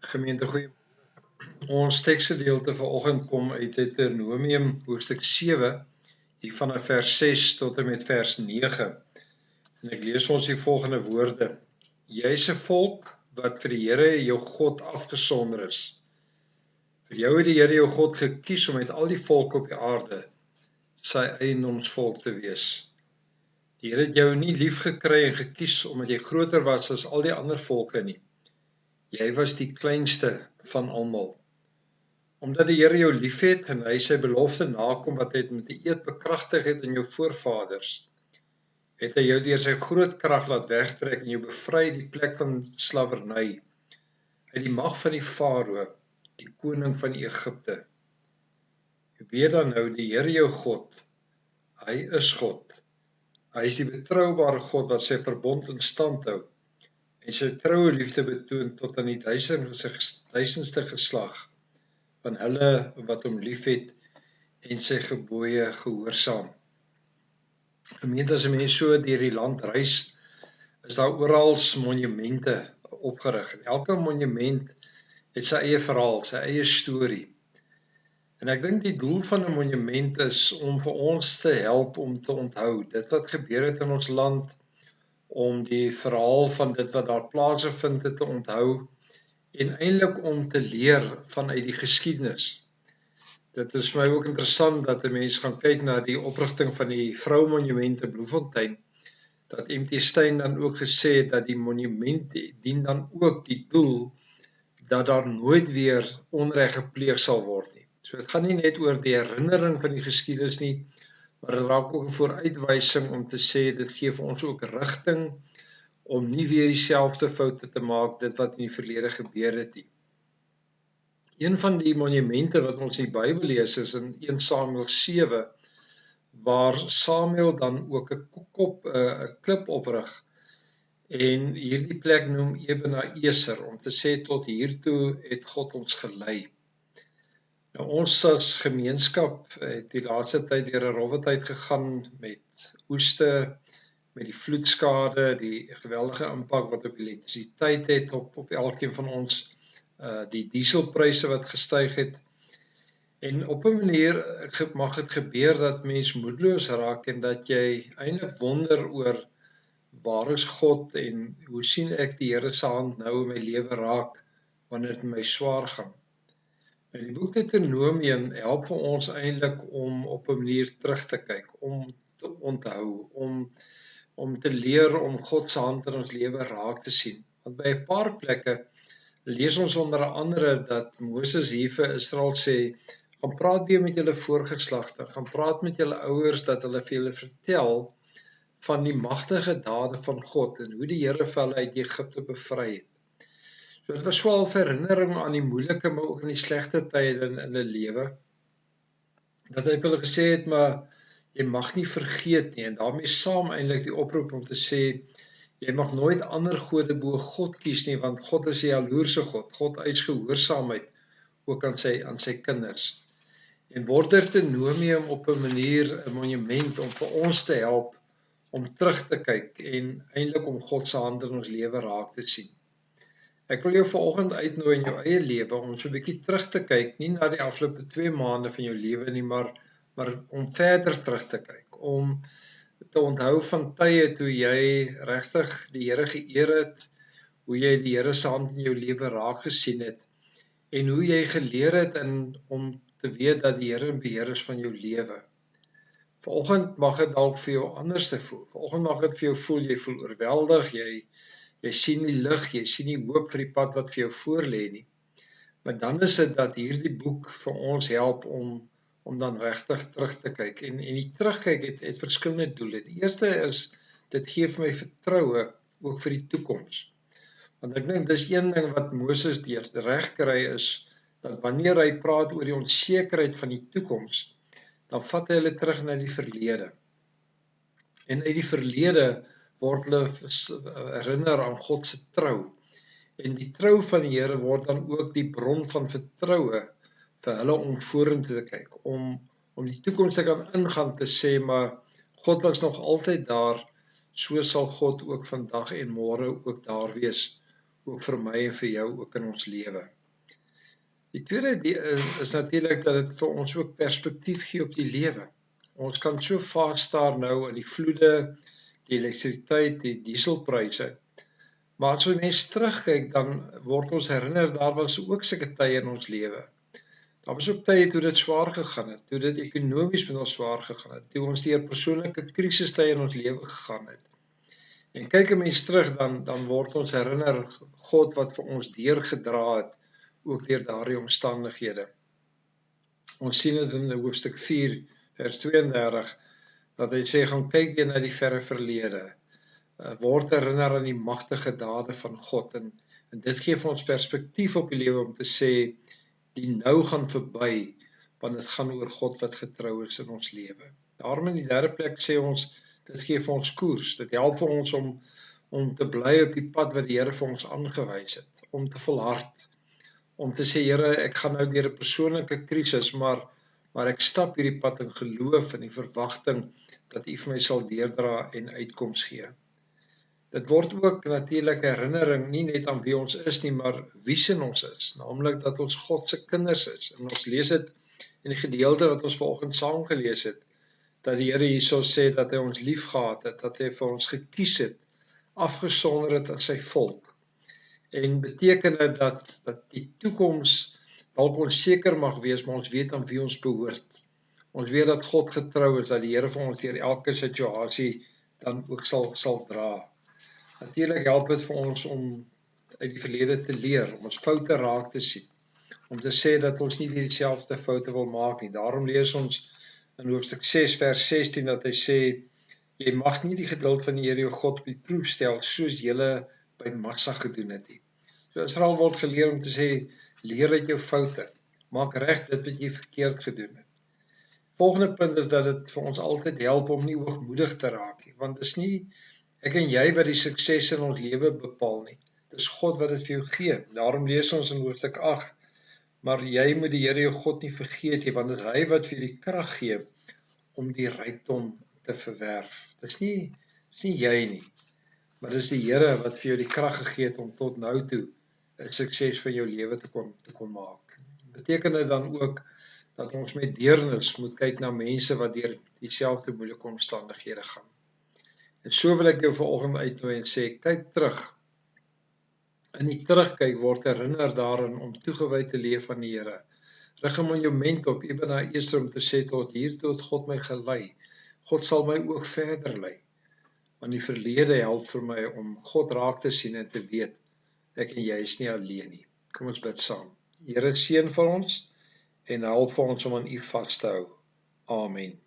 Gemeente goeie. Ons teksgedeelte vanoggend kom uit Deuteronomium hoofstuk 7 hier vanaf vers 6 tot en met vers 9. En ek lees ons die volgende woorde: Jy is 'n volk wat vir die Here jou God afgesonder is. Vir jou het die Here jou God gekies om met al die volke op die aarde sy eiendomsvolk te wees. Die Here het jou nie lief gekry en gekies omdat jy groter was as al die ander volke nie. Jy was die kleinste van almal. Omdat die Here jou liefhet en hy sy belofte nakom wat hy met 'n eed bekragtig het aan jou voorvaders, het hy jou deur sy groot krag laat wegtrek en jou bevry uit die plek van slawerny, uit die mag van die Farao, die koning van Egipte. Weet dan nou, die Here jou God, hy is God. Hy is die betroubare God wat sy verbond in stand hou en sy troue liefde betoon tot aan die duisendste geslag van hulle wat hom liefhet en sy gebooie gehoorsaam. Gemeente, as 'n mens so deur die land reis, is daar oral monumente opgerig. En elke monument het sy eie verhaal, sy eie storie. En ek dink die doel van 'n monument is om vir ons te help om te onthou dit wat gebeur het in ons land, om die verhaal van dit wat daar plaasgevind het te onthou en eintlik om te leer vanuit die geskiedenis. Dit is vir my ook interessant dat 'n mens gaan kyk na die oprigting van die vroumonument in Bloemfontein, dat M.T. Steyn dan ook gesê het dat die monument dien dan ook die doel dat daar nooit weer onreg gepleeg sal word nie. So dit gaan nie net oor die herinnering van die geskiedenis nie, maar dit raak ook 'n vooruitwysing om te sê dit gee vir ons ook rigting om nie weer dieselfde foute te maak dit wat in die verlede gebeur het nie. Een van die monumente wat ons in die Bybel lees is in 1 Samuel 7, waar Samuel dan ook 'n klip oprig en hierdie plek noem Ebenezer om te sê tot hiertoe het God ons gelei. Nou, ons as gemeenskap het die laaste tyd deur 'n rowwe tyd gegaan met oeste, met die vloedskade, die geweldige impak wat op elektrisiteit het op elkeen van ons, die dieselpryse wat gestyg het. En op 'n manier mag dit gebeur dat mens moedeloos raak en dat jy eintlik wonder oor waar is God en hoe sien ek die Here se hand nou in my lewe raak wanneer dit my swaar gaan. En die boek Deuteronomium help vir ons eintlik om op 'n manier terug te kyk, om te onthou, om te leer om God se hand in ons lewe raak te sien. Want by 'n paar plekke lees ons onder andere dat Moses hier vir Israel sê, gaan praat weer met julle voorgeslagte, gaan praat met julle ouers dat hulle vir julle vertel van die magtige dade van God en hoe die Here vir hulle uit Egipte bevry het. So dit was wel 'n herinnering aan die moeilike maar ook aan die slegte tye in hulle lewe. Dat hy vir hulle gesê het, maar jy mag nie vergeet nie, en daarmee saam eintlik die oproep om te sê, jy mag nooit ander gode bo God kies nie, want God is 'n jaloerse God. God eis gehoorsaamheid ook aan sy kinders. En word Deuteronomium op 'n manier 'n monument om vir ons te help om terug te kyk en eintlik om God se hand in ons lewe raak te sien. Ek wil jou vanoggend uitnooi in jou eie lewe om so 'n bietjie terug te kyk, nie na die afgelope 2 maande van jou lewe nie, maar om verder terug te kyk, om te onthou van tye toe jy regtig die Here geëer het, hoe jy die Here se hand in jou lewe raak gesien het, en hoe jy geleer het om te weet dat die Here in beheer is van jou lewe. Vanoggend mag dit dalk vir jou anders te voel. Vanoggend mag dit vir jou voel, jy voel oorweldig, jy sien nie lig, jy sien nie hoop vir die pad wat vir jou voorlê nie. Maar dan is dit dat hierdie boek vir ons help om dan regtig terug te kyk. En die terugkyk het verskillende doele. Die eerste is, dit gee vir my vertroue ook vir die toekoms. Want ek dink dis een ding wat Moses reg kry is, dat wanneer hy praat oor die onsekerheid van die toekoms, dan vat hy hulle terug na die verlede. En uit die verlede word hulle herinner aan God se trou. En die trou van die Here word dan ook die bron van vertroue vir hulle om vorentoe te kyk, om die toekoms te kan ingaan te sê, maar God was nog altyd daar, so sal God ook vandag en môre ook daar wees, ook vir my en vir jou ook in ons lewe. Die tweede is natuurlik dat dit vir ons ook perspektief gee op die lewe. Ons kan so vasstaar nou in die vloede, die elektrisiteit, die dieselpryse. Maar as ons mens terugkyk, dan word ons herinner, daar was ook sulke tye in ons lewe. Daar was ook tye toe dit swaar gegaan het, toe dit ekonomies met ons swaar gegaan het, toe ons deur persoonlike krisistye in ons lewe gegaan het. En kyk 'n mens terug, dan word ons herinner God wat vir ons deurgedra het, ook deur daardie omstandighede. Ons sien dit in hoofstuk 4, vers 32, dat hy sê, gaan kyk weer na die verre verlede. Word herinner aan die magtige dade van God, en dit gee vir ons perspektief op die lewe om te sê, die nou gaan verby, want dit gaan oor God wat getrou is in ons lewe. Daarom in die derde plek sê ons, dit gee vir ons koers, dit help vir ons om te bly op die pad wat die Here vir ons aangewys het, om te volhard, om te sê, Here, ek gaan nou deur 'n persoonlike krisis, maar ek stap hierdie pad in geloof en die verwagting dat U vir my sal deurdra en uitkoms gee. Dit word ook natuurlik herinnering nie net aan wie ons is nie, maar wie sin ons is, naamlik dat ons God se kinders is. En ons lees dit in die gedeelte wat ons vanoggend saam gelees het, dat die Here hierso sê dat hy ons liefgehad het, dat hy vir ons gekies het, afgesonder het as sy volk. En beteken dit dat die toekoms dalk onseker mag wees, maar ons weet aan wie ons behoort. Ons weet dat God getrou is, dat die Here vir ons deur elke situasie dan ook sal dra. Natuurlik help dit vir ons om uit die verlede te leer, om ons foute raak te sien, om te sê dat ons nie weer dieselfde foute wil maak nie. Daarom lees ons in hoofstuk 6 vers 16 dat hy sê, jy mag nie die geduld van die Here jou God op die proef stel, soos julle by Massa gedoen het nie. So Israel word geleer om te sê, leer uit jou foute, maak reg dit wat jy verkeerd gedoen het. Volgende punt is dat dit vir ons altyd help om nie hoogmoedig te raak nie, want dit is nie ek en jy wat die sukses in ons lewe bepaal nie. Dit is God wat dit vir jou gee. Daarom lees ons in hoofstuk 8, maar jy moet die Here jou God nie vergeet nie, want dit is hy wat vir die krag gee om die rykdom te verwerf. Dit is nie jy nie, maar dit is die Here wat vir jou die krag gegee het om tot nou toe 'n sukses van jou lewe te kon maak. Beteken dit dan ook dat ons met deernis moet kyk na mense wat deur dieselfde moeilike omstandighede gaan. En so wil ek jou vanoggend uitnooi en sê, kyk terug. In die terugkyk word herinner daarin om toegewy te leef aan die Here. Rig 'n monument op, ewen na Ester om te sê, tot hier toe het God my gelei. God sal my ook verder lei. Want die verlede help vir my om God raak te sien en te weet, ek en jy is nie alleen nie. Kom ons bid saam. Here, seën vir ons en help vir ons om aan U vas te hou. Amen.